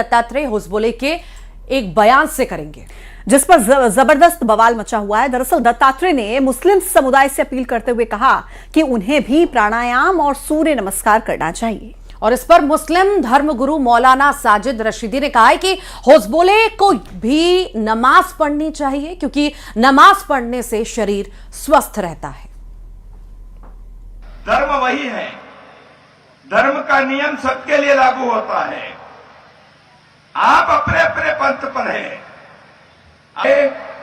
दत्तात्रेय होसबोले के एक बयान से करेंगे, जिस पर जबरदस्त बवाल मचा हुआ है। दरअसल दत्तात्रेय ने मुस्लिम समुदाय से अपील करते हुए कहा कि उन्हें भी प्राणायाम और सूर्य नमस्कार करना चाहिए। और इस पर मुस्लिम धर्मगुरु मौलाना साजिद रशीदी ने कहा है कि होसबोले को भी नमाज पढ़नी चाहिए, क्योंकि नमाज पढ़ने से शरीर स्वस्थ रहता है। धर्म वही है, धर्म का नियम सबके लिए लागू होता है। आप अपने अपने पंथ पर हैं,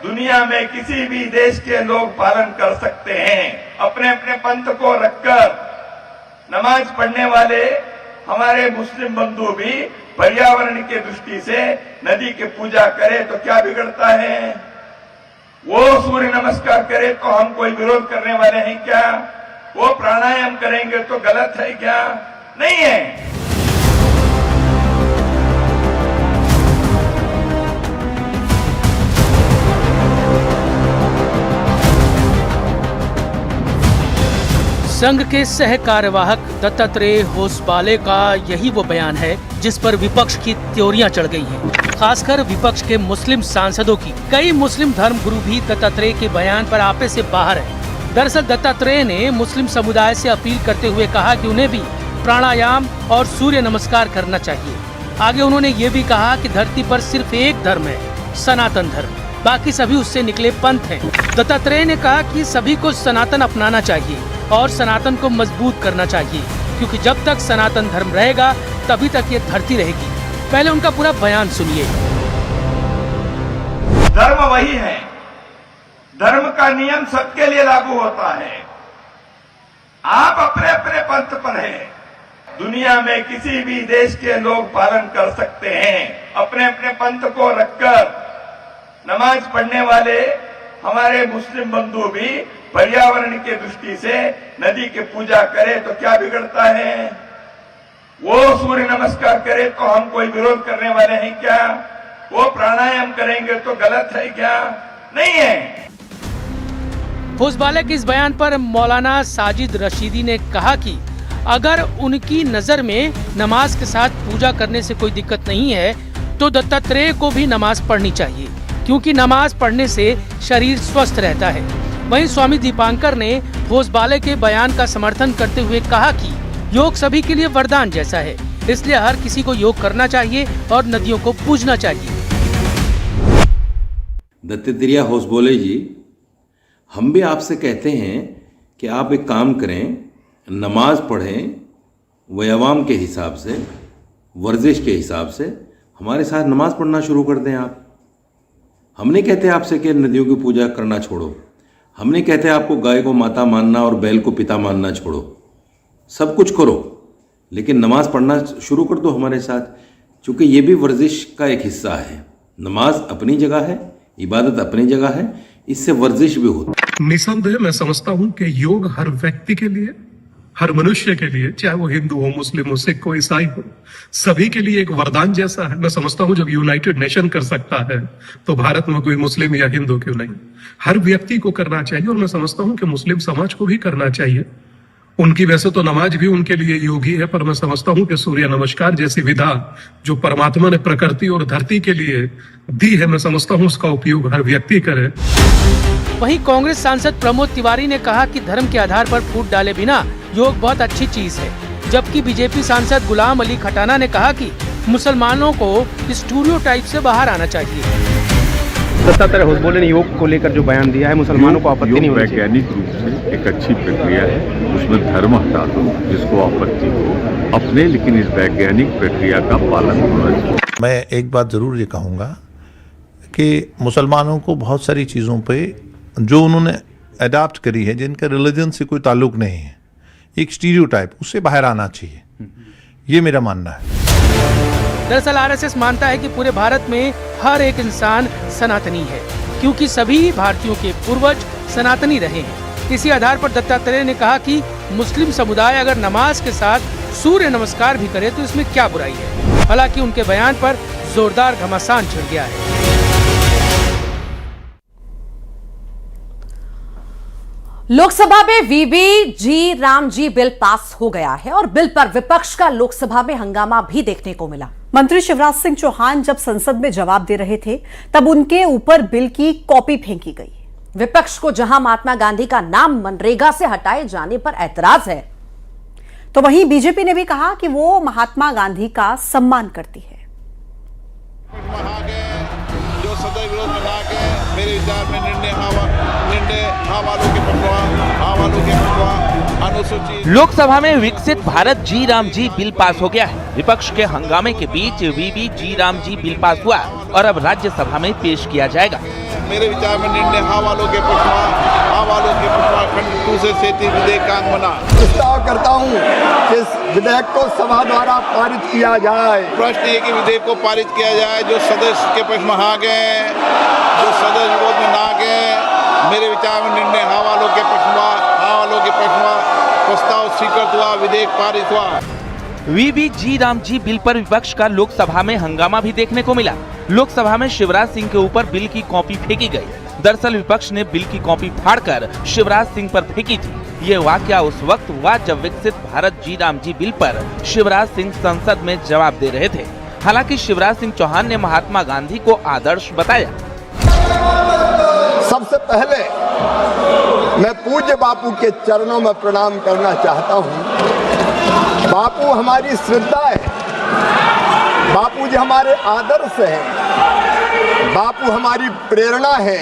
दुनिया में किसी भी देश के लोग पालन कर सकते हैं। अपने अपने पंथ को रखकर नमाज पढ़ने वाले हमारे मुस्लिम बंधु भी पर्यावरण की दृष्टि से नदी की पूजा करे तो क्या बिगड़ता है? वो सूर्य नमस्कार करे तो हम कोई विरोध करने वाले हैं क्या? वो प्राणायाम करेंगे तो गलत है क्या? नहीं है। संघ के सह कार्यवाहक दत्तात्रेय होसबोले का यही वो बयान है जिस पर विपक्ष की त्योरियां चढ़ गई हैं। खासकर विपक्ष के मुस्लिम सांसदों की। कई मुस्लिम धर्मगुरु भी दत्तात्रेय के बयान पर आपे से बाहर हैं। दरअसल दत्तात्रेय ने मुस्लिम समुदाय से अपील करते हुए कहा कि उन्हें भी प्राणायाम और सूर्य नमस्कार करना चाहिए। आगे उन्होंने ये भी कहा कि धरती पर सिर्फ एक धर्म है, सनातन धर्म, बाकी सभी उससे निकले पंथ हैं। दत्तात्रेय ने कहा कि सभी को सनातन अपनाना चाहिए और सनातन को मजबूत करना चाहिए, क्योंकि जब तक सनातन धर्म रहेगा तभी तक ये धरती रहेगी। पहले उनका पूरा बयान सुनिए। धर्म वही है, धर्म का नियम सबके लिए लागू होता है। आप अपने अपने पंथ पर हैं, दुनिया में किसी भी देश के लोग पालन कर सकते हैं। अपने अपने पंथ को रखकर नमाज पढ़ने वाले हमारे मुस्लिम बंधु भी पर्यावरण की दृष्टि से नदी की पूजा करे तो क्या बिगड़ता है? वो सूर्य नमस्कार करे तो हम कोई विरोध करने वाले हैं क्या? वो प्राणायाम करेंगे तो गलत है क्या? नहीं है। होसबोले के इस बयान पर मौलाना साजिद रशीदी ने कहा कि अगर उनकी नजर में नमाज के साथ पूजा करने से कोई दिक्कत नहीं है तो दत्तात्रेय को भी नमाज पढ़नी चाहिए, क्योंकि नमाज पढ़ने से शरीर स्वस्थ रहता है। वहीं स्वामी दीपांकर ने होसबोले के बयान का समर्थन करते हुए कहा कि योग सभी के लिए वरदान जैसा है, इसलिए हर किसी को योग करना चाहिए और नदियों को पूजना चाहिए। दत्तात्रेय होसबोले जी, हम भी आपसे कहते हैं कि आप एक काम करें, नमाज पढ़ें, व्यायाम के हिसाब से, वर्जिश के हिसाब से हमारे साथ नमाज पढ़ना शुरू कर दें आप। हम नहीं कहते आपसे कि नदियों की पूजा करना छोड़ो, हम नहीं कहते आपको गाय को माता मानना और बैल को पिता मानना छोड़ो। सब कुछ करो, लेकिन नमाज पढ़ना शुरू कर दो हमारे साथ, क्योंकि ये भी वर्जिश का एक हिस्सा है। नमाज अपनी जगह है, इबादत अपनी जगह है, इससे वर्जिश भी होती है। निसंदेह मैं समझता हूं कि योग हर व्यक्ति के लिए, हर मनुष्य के लिए, चाहे वो हिंदू हो, मुस्लिम हो, सिख हो, ईसाई हो, सभी के लिए एक वरदान जैसा है। मैं समझता हूं जब यूनाइटेड नेशन कर सकता है तो भारत में कोई मुस्लिम या हिंदू क्यों नहीं? हर व्यक्ति को करना चाहिए और मैं समझता हूं कि मुस्लिम समाज को भी करना चाहिए। उनकी वैसे तो नमाज भी उनके लिए योगी है, पर मैं समझता हूं कि सूर्य नमस्कार जैसी विधा जो परमात्मा ने प्रकृति और धरती के लिए दी है, मैं समझता हूं उसका उपयोग हर व्यक्ति करे। वहीं कांग्रेस सांसद प्रमोद तिवारी ने कहा कि धर्म के आधार पर फूट डाले बिना योग बहुत अच्छी चीज है, जबकि बीजेपी सांसद गुलाम अली खटाना ने कहा कि मुसलमानों को स्टीरियोटाइप से बाहर आना चाहिए। दत्तात्रेय होसबोले ने योग को लेकर जो बयान दिया है, मुसलमानों को आपत्ति नहीं होनी चाहिए। वैज्ञानिक रूप से एक अच्छी प्रक्रिया है, उसमें धर्म हटा दो जिसको आपत्ति हो अपने, लेकिन इस वैज्ञानिक प्रक्रिया का पालन होना चाहिए। मैं एक बात जरूर ये कहूँगा कि मुसलमानों को बहुत सारी चीज़ों पे जो उन्होंने अडॉप्ट करी है, जिनका रिलीजन से कोई ताल्लुक नहीं है, एक स्टीरियोटाइप, उससे बाहर आना चाहिए, ये मेरा मानना है। दरअसल आरएसएस मानता है कि पूरे भारत में हर एक इंसान सनातनी है, क्योंकि सभी भारतीयों के पूर्वज सनातनी रहे हैं। इसी आधार पर दत्तात्रेय ने कहा कि मुस्लिम समुदाय अगर नमाज के साथ सूर्य नमस्कार भी करे तो इसमें क्या बुराई है। हालांकि उनके बयान पर जोरदार घमासान छिड़ गया है। लोकसभा में वीबीजी रामजी बिल पास हो गया है और बिल पर विपक्ष का लोकसभा में हंगामा भी देखने को मिला। मंत्री शिवराज सिंह चौहान जब संसद में जवाब दे रहे थे तब उनके ऊपर बिल की कॉपी फेंकी गई। विपक्ष को जहां महात्मा गांधी का नाम मनरेगा से हटाए जाने पर ऐतराज है, तो वहीं बीजेपी ने भी कहा कि वो महात्मा गांधी का सम्मान करती है। जो सदैव विरोध में ना के मेरे विचार में निर्णय हाँ वालों के पटवा अनुसूचित। लोकसभा में विकसित भारत जी राम जी बिल पास हो गया है। विपक्ष के हंगामे के बीच वीबी जी राम जी बिल पास हुआ और अब राज्यसभा में पेश किया जाएगा। मेरे विचार में निर्णय हाँ वालों के पटवा खंड 2 से 37 विधेयक का अंग बना। प्रस्ताव करता हूँ कि इस विधेयक को सभा द्वारा पारित किया जाए। प्रश्न ये कि विधेयक को पारित किया जाए। जो सदस्य के पक्ष में हाँ गए, जो सदस्य विरोध में ना गए, मेरे विचार में निर्णय हाँ वालों के पक्ष प्रस्ताव स्वीकृत हुआ, विधेयक पारित हुआ। वीबी जी राम जी बिल पर विपक्ष का लोकसभा में हंगामा भी देखने को मिला। लोकसभा में शिवराज सिंह के ऊपर बिल की कॉपी फेंकी गई। दरअसल विपक्ष ने बिल की कॉपी फाड़कर शिवराज सिंह पर फेंकी थी। ये वाकया उस वक्त हुआ जब विकसित भारत जी राम जी बिल पर शिवराज सिंह संसद में जवाब दे रहे थे। हालांकि शिवराज सिंह चौहान ने महात्मा गांधी को आदर्श बताया। सबसे पहले मैं पूज्य बापू के चरणों में प्रणाम करना चाहता हूँ। बापू हमारी श्रद्धा है, बापू जी हमारे आदर्श हैं, बापू हमारी प्रेरणा है,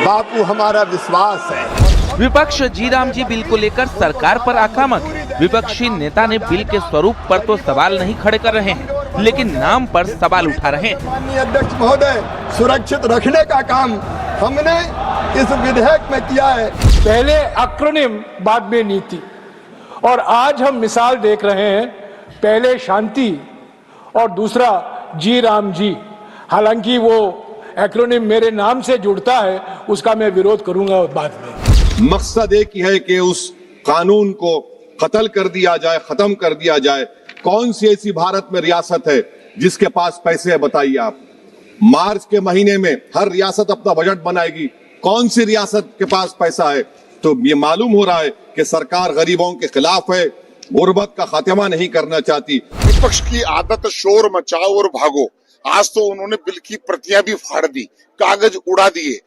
बापू हमारा विश्वास है। विपक्ष जी राम जी बिल को लेकर सरकार पर आक्रामक है। विपक्षी नेता ने बिल के स्वरूप पर तो सवाल नहीं खड़े कर रहे हैं, लेकिन नाम पर सवाल उठा रहे हैं। माननीय अध्यक्ष महोदय, सुरक्षित रखने का काम हमने इस विधेयक में किया है। पहले एक्रोनिम बाद में नीति, और आज हम मिसाल देख रहे हैं, पहले शांति और दूसरा जी राम जी। हालांकि वो एक्रोनिम मेरे नाम से जुड़ता है, उसका मैं विरोध करूंगा बाद में। मकसद एक ही है कि उस कानून को कत्ल कर दिया जाए, खत्म कर दिया जाए। कौन सी ऐसी भारत में रियासत है जिसके पास पैसे है, बताइए आप। मार्च के महीने में हर रियासत अपना बजट बनाएगी, कौन सी रियासत के पास पैसा है? तो ये मालूम हो रहा है कि सरकार गरीबों के खिलाफ है, गुर्बत का खात्मा नहीं करना चाहती। विपक्ष की आदत शोर मचाओ और भागो। आज तो उन्होंने बिल की प्रतियां भी फाड़ दी, कागज उड़ा दिए।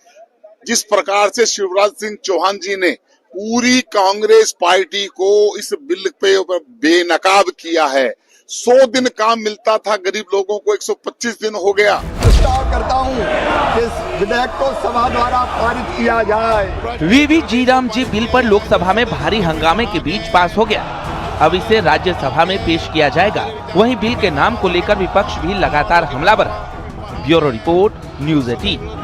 जिस प्रकार से शिवराज सिंह चौहान जी ने पूरी कांग्रेस पार्टी को इस बिल पे बेनकाब किया है। 100 दिन काम मिलता था गरीब लोगों को, 125 दिन हो गया। प्रस्ताव करता हूँ कि इस विधेयक को सभा द्वारा पारित किया जाए। वीबी जी राम जी बिल पर लोकसभा में भारी हंगामे के बीच पास हो गया। अब इसे राज्यसभा में पेश किया जाएगा। वहीं बिल के नाम को लेकर विपक्ष भी लगातार हमलावर है। Bureau report, news 18।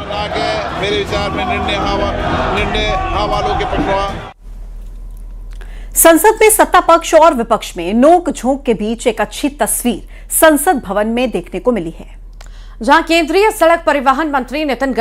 मेरे विचार में निर्णय हाँ वालों के पटवा। संसद में सत्ता पक्ष और विपक्ष में नोक झोंक के बीच एक अच्छी तस्वीर संसद भवन में देखने को मिली है, जहां केंद्रीय सड़क परिवहन मंत्री नितिन